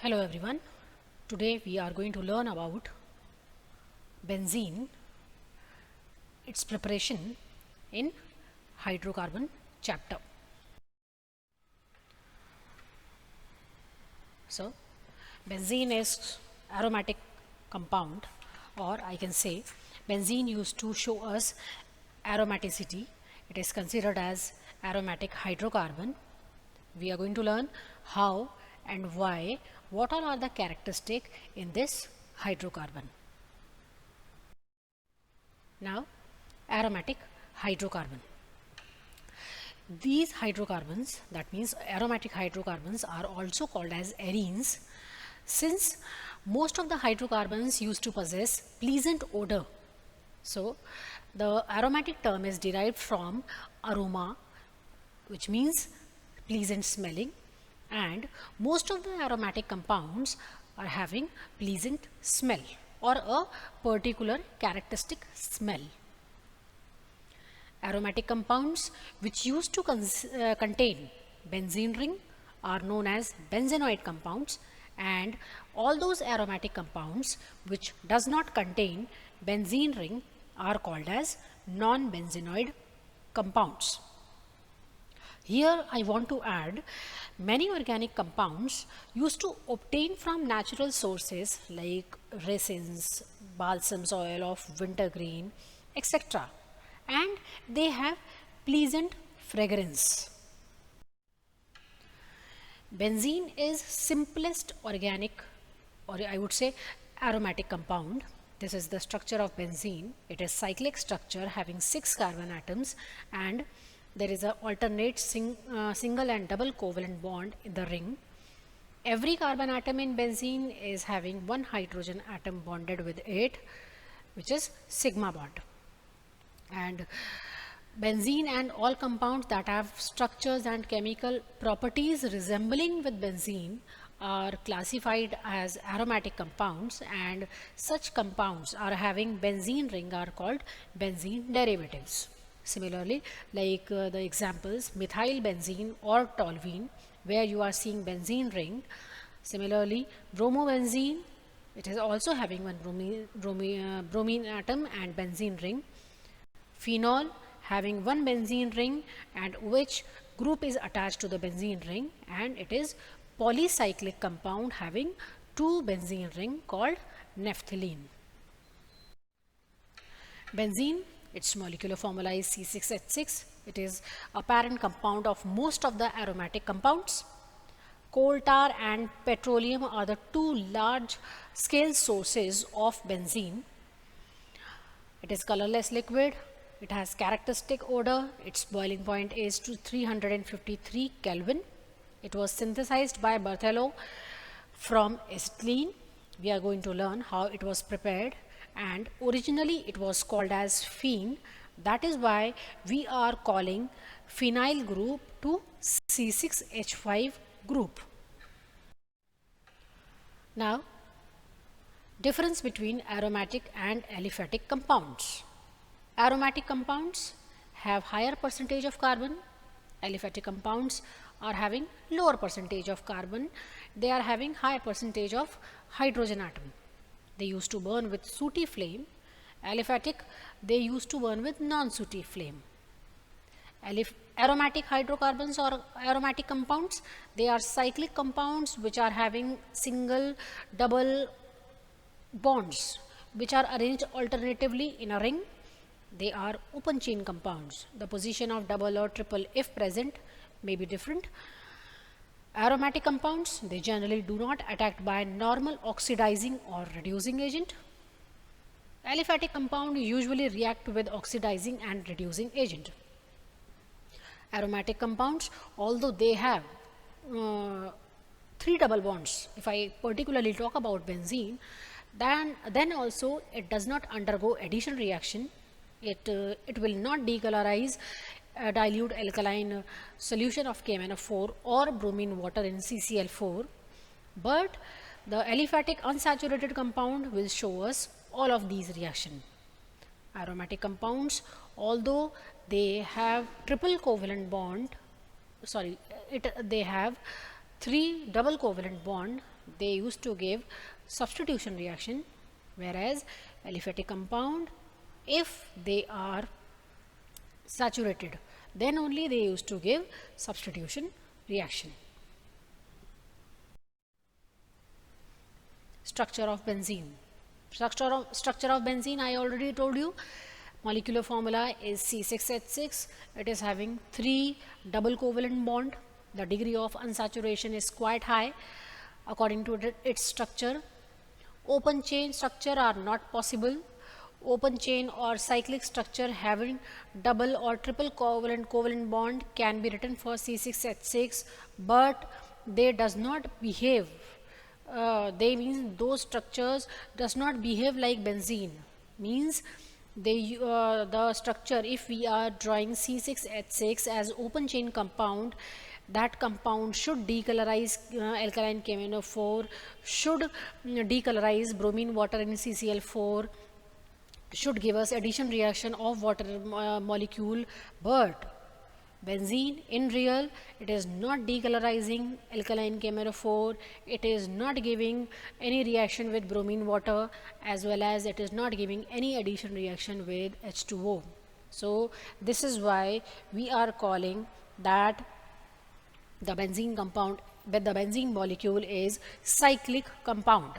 Hello everyone. Today we are going to learn about benzene, its preparation in hydrocarbon chapter. So, benzene is aromatic compound, or I can say benzene used to show us aromaticity. It is considered as aromatic hydrocarbon. We are going to learn how and why, what all are the characteristics in this hydrocarbon. Now, aromatic hydrocarbon. These hydrocarbons, that means aromatic hydrocarbons, are also called as arenes, since most of the hydrocarbons used to possess pleasant odor. So, the aromatic term is derived from aroma, which means pleasant smelling, and most of the aromatic compounds are having pleasant smell or a particular characteristic smell. Aromatic compounds which used to contain benzene ring are known as benzenoid compounds, and all those aromatic compounds which does not contain benzene ring are called as non-benzenoid compounds. Here I want to add many organic compounds used to obtain from natural sources like resins, balsam oil of wintergreen, etc. And they have pleasant fragrance. Benzene is simplest organic, or I would say aromatic compound. This is the structure of benzene. It is cyclic structure having 6 carbon atoms, and there is an alternate single and double covalent bond in the ring. Every carbon atom in benzene is having one hydrogen atom bonded with it, which is sigma bond. And benzene and all compounds that have structures and chemical properties resembling with benzene are classified as aromatic compounds, and such compounds are having benzene ring are called benzene derivatives. Similarly, like the examples methyl benzene or toluene, where you are seeing benzene ring. Similarly, bromobenzene, it is also having one bromine atom and benzene ring. Phenol having one benzene ring, and which group is attached to the benzene ring, and it is polycyclic compound having 2 benzene ring called naphthalene. Benzene, its molecular formula is C6H6. It is a parent compound of most of the aromatic compounds. Coal tar and petroleum are the 2 large scale sources of benzene. It is colorless liquid. It has characteristic odor. Its boiling point is to 353 Kelvin. It was synthesized by Berthelot from acetylene. We are going to learn how it was prepared, and originally it was called as phene. That is why we are calling phenyl group to C6H5 group. Now, difference between aromatic and aliphatic compounds. Aromatic compounds have higher percentage of carbon. Aliphatic compounds are having lower percentage of carbon. They are having higher percentage of hydrogen atom. They used to burn with sooty flame. Aliphatic, they used to burn with non-sooty flame. Aromatic hydrocarbons or aromatic compounds, they are cyclic compounds which are having single, double bonds which are arranged alternatively in a ring. They are open chain compounds. The position of double or triple, if present, may be different. Aromatic compounds, they generally do not attack by normal oxidizing or reducing agent. Aliphatic compound usually react with oxidizing and reducing agent. Aromatic compounds, although they have 3 double bonds, if I particularly talk about benzene, then also it does not undergo addition reaction. It will not decolorize dilute alkaline solution of KMnO4 or bromine water in CCl4, but the aliphatic unsaturated compound will show us all of these reactions. Aromatic compounds, although they have triple covalent bond, they have 3 double covalent bond they used to give substitution reaction, whereas aliphatic compound, if they are saturated, then only they used to give substitution reaction. Structure of benzene. Structure of benzene, I already told you. Molecular formula is C6H6. It is having 3 double covalent bond. The degree of unsaturation is quite high according to its structure. Open chain structure are not possible. Open chain or cyclic structure having double or triple covalent bond can be written for C6H6, but they does not behave. They means those structures does not behave like benzene. Means they the structure, if we are drawing C6H6 as open chain compound, that compound should decolorize alkaline KMnO4, should decolorize bromine water in CCl4, should give us addition reaction of water molecule, but benzene in real, it is not decolorizing alkaline KMnO4, it is not giving any reaction with bromine water, as well as it is not giving any addition reaction with H2O. So this is why we are calling that the benzene compound, but the benzene molecule is cyclic compound.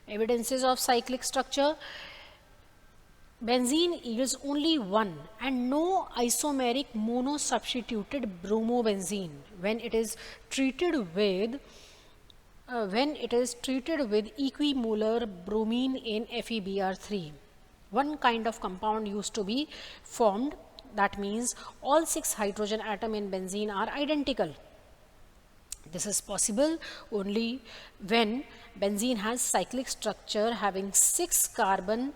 Evidences of cyclic structure. Benzene yields only one and no isomeric monosubstituted bromobenzene when it is treated with equimolar bromine in FeBr3. One kind of compound used to be formed, that means all 6 hydrogen atoms in benzene are identical. This is possible only when benzene has cyclic structure having 6 carbon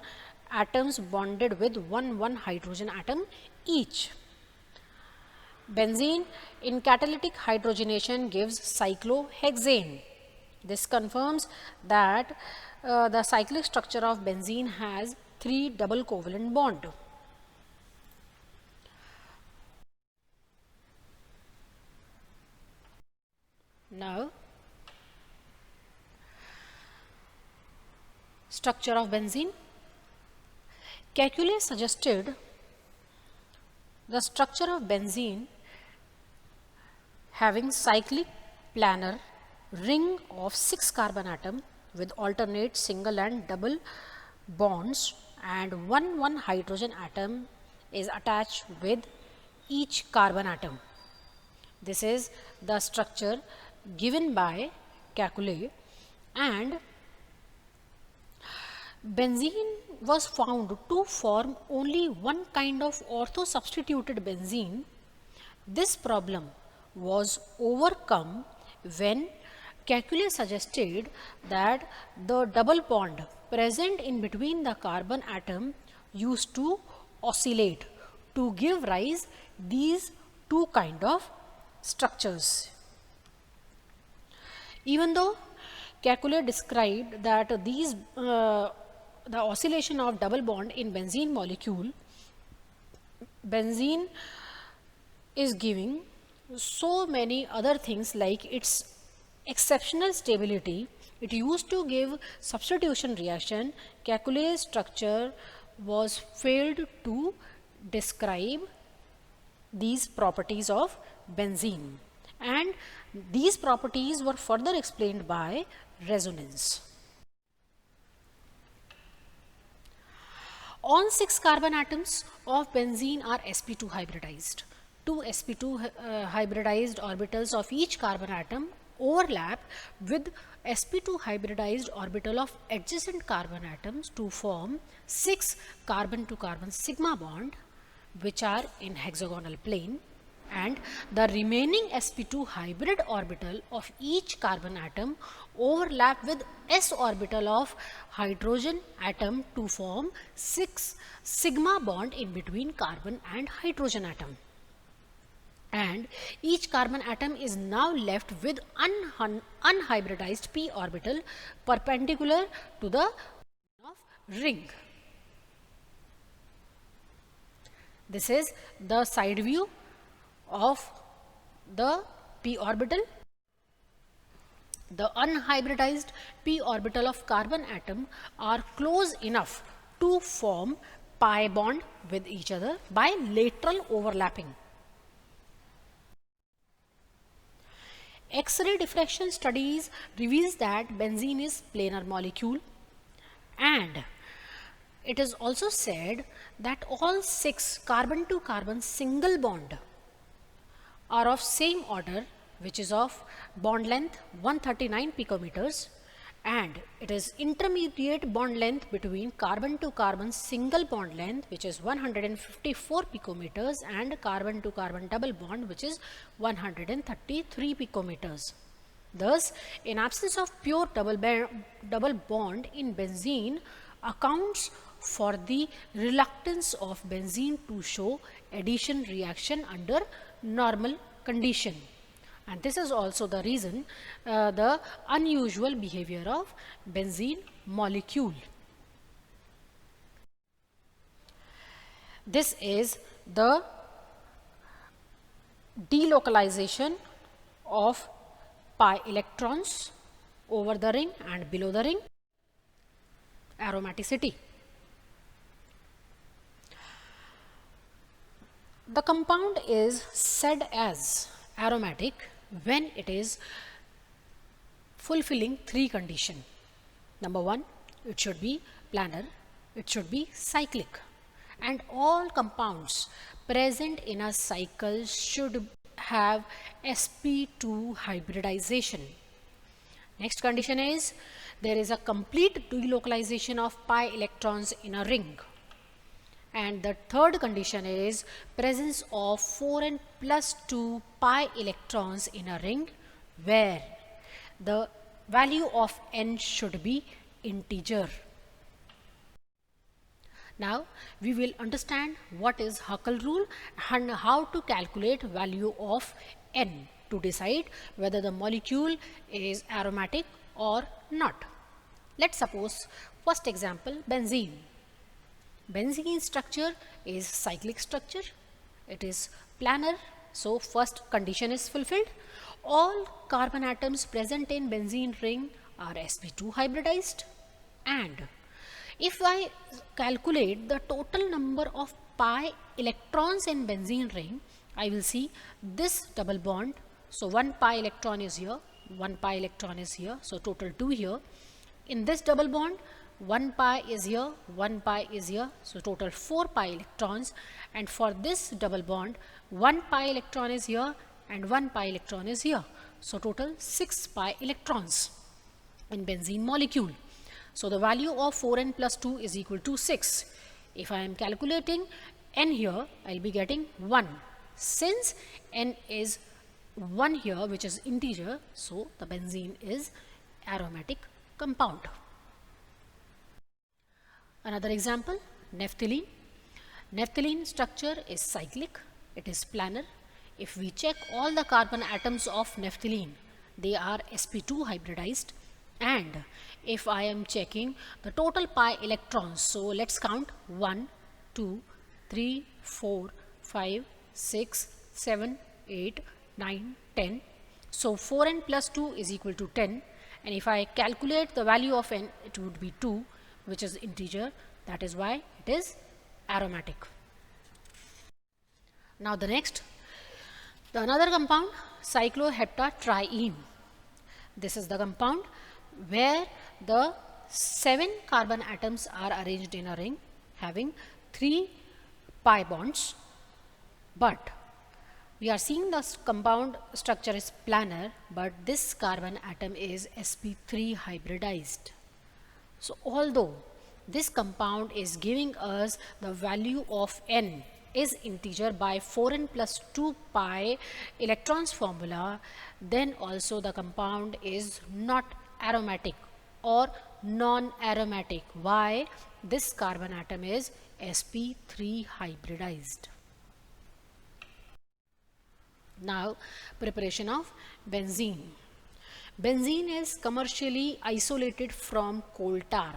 atoms bonded with one hydrogen atom each. Benzene in catalytic hydrogenation gives cyclohexane. This confirms that the cyclic structure of benzene has 3 double covalent bond. Now, structure of benzene. Kekulé suggested the structure of benzene having cyclic planar ring of 6 carbon atom with alternate single and double bonds, and one hydrogen atom is attached with each carbon atom. This is the structure given by Kekulé, and benzene was found to form only one kind of ortho-substituted benzene. This problem was overcome when Kekulé suggested that the double bond present in between the carbon atom used to oscillate to give rise these 2 kind of structures. Even though Kekulé described that these the oscillation of double bond in benzene molecule, benzene is giving so many other things like its exceptional stability. It used to give substitution reaction. Kekulé's structure was failed to describe these properties of benzene, and these properties were further explained by resonance. All 6 carbon atoms of benzene are sp2 hybridized. 2 sp2 hybridized orbitals of each carbon atom overlap with sp2 hybridized orbital of adjacent carbon atoms to form 6 carbon to carbon sigma bond, which are in hexagonal plane, and the remaining sp2 hybrid orbital of each carbon atom overlap with s orbital of hydrogen atom to form 6 sigma bond in between carbon and hydrogen atom. And each carbon atom is now left with unhybridized p orbital perpendicular to the ring. This is the side view of the p orbital. The unhybridized p orbital of carbon atom are close enough to form pi bond with each other by lateral overlapping. X-ray diffraction studies reveals that benzene is planar molecule, and it is also said that all 6 carbon to carbon single bond are of same order, which is of bond length 139 picometers, and it is intermediate bond length between carbon to carbon single bond length, which is 154 picometers, and carbon to carbon double bond, which is 133 picometers. Thus, in absence of pure double bond in benzene accounts for the reluctance of benzene to show addition reaction under normal condition. And this is also the reason the unusual behavior of benzene molecule. This is the delocalization of pi electrons over the ring and below the ring. Aromaticity. The compound is said as aromatic when it is fulfilling 3 conditions. Number 1, it should be planar, it should be cyclic, and all compounds present in a cycle should have sp2 hybridization. Next condition is there is a complete delocalization of pi electrons in a ring. And the third condition is presence of 4n plus 2 pi electrons in a ring where the value of n should be integer. Now we will understand what is Huckel rule and how to calculate value of n to decide whether the molecule is aromatic or not. Let's suppose first example, benzene. Benzene structure is cyclic structure. It is planar. So first condition is fulfilled. All carbon atoms present in benzene ring are sp2 hybridized. And if I calculate the total number of pi electrons in benzene ring, I will see this double bond. So 1 pi electron is here, 1 pi electron is here. So total 2 here. In this double bond, 1 pi is here, 1 pi is here, so total 4 pi electrons. And for this double bond, 1 pi electron is here and 1 pi electron is here, so total 6 pi electrons in benzene molecule. So the value of 4n plus 2 is equal to 6. If I am calculating n here, I will be getting 1. Since n is 1 here, which is integer, so the benzene is aromatic compound. Another example, naphthalene. Naphthalene structure is cyclic, it is planar. If we check all the carbon atoms of naphthalene, they are sp2 hybridized. And if I am checking the total pi electrons, so let's count 1, 2, 3, 4, 5, 6, 7, 8, 9, 10. So 4n plus 2 is equal to 10. And if I calculate the value of n, it would be 2, which is integer. That is why it is aromatic. Now the next, another compound, cycloheptatriene. This is the compound where the 7 carbon atoms are arranged in a ring having 3 pi bonds, but we are seeing the compound structure is planar, but this carbon atom is sp3 hybridized. So although this compound is giving us the value of n is integer by 4n plus 2 pi electrons formula, then also the compound is not aromatic or non-aromatic. Why? This carbon atom is sp3 hybridized. Now preparation of benzene. Benzene is commercially isolated from coal tar.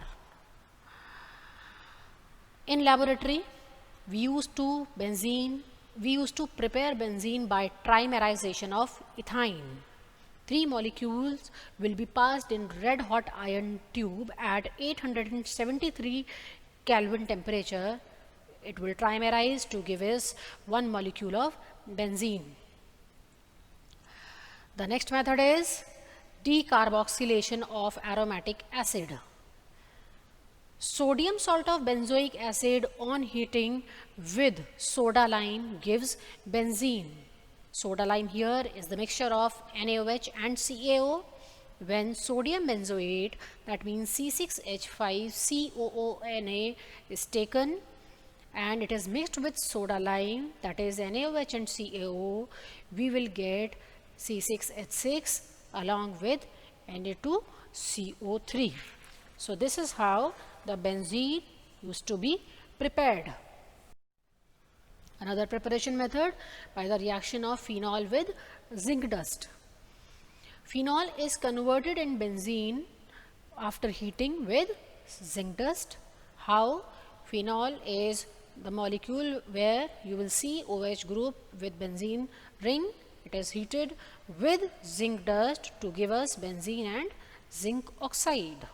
In laboratory, we used to prepare benzene by trimerization of ethine. 3 molecules will be passed in red hot iron tube at 873 Kelvin temperature. It will trimerize to give us 1 molecule of benzene. The next method is decarboxylation of aromatic acid. Sodium salt of benzoic acid on heating with soda lime gives benzene. Soda lime here is the mixture of NaOH and CaO. When sodium benzoate, that means C6H5COONa, is taken and it is mixed with soda lime, that is NaOH and CaO, we will get C6H6 along with Na2CO3. So this is how the benzene used to be prepared. Another preparation method by the reaction of phenol with zinc dust. Phenol is converted in benzene after heating with zinc dust. How? Phenol is the molecule where you will see OH group with benzene ring. It is heated with zinc dust to give us benzene and zinc oxide.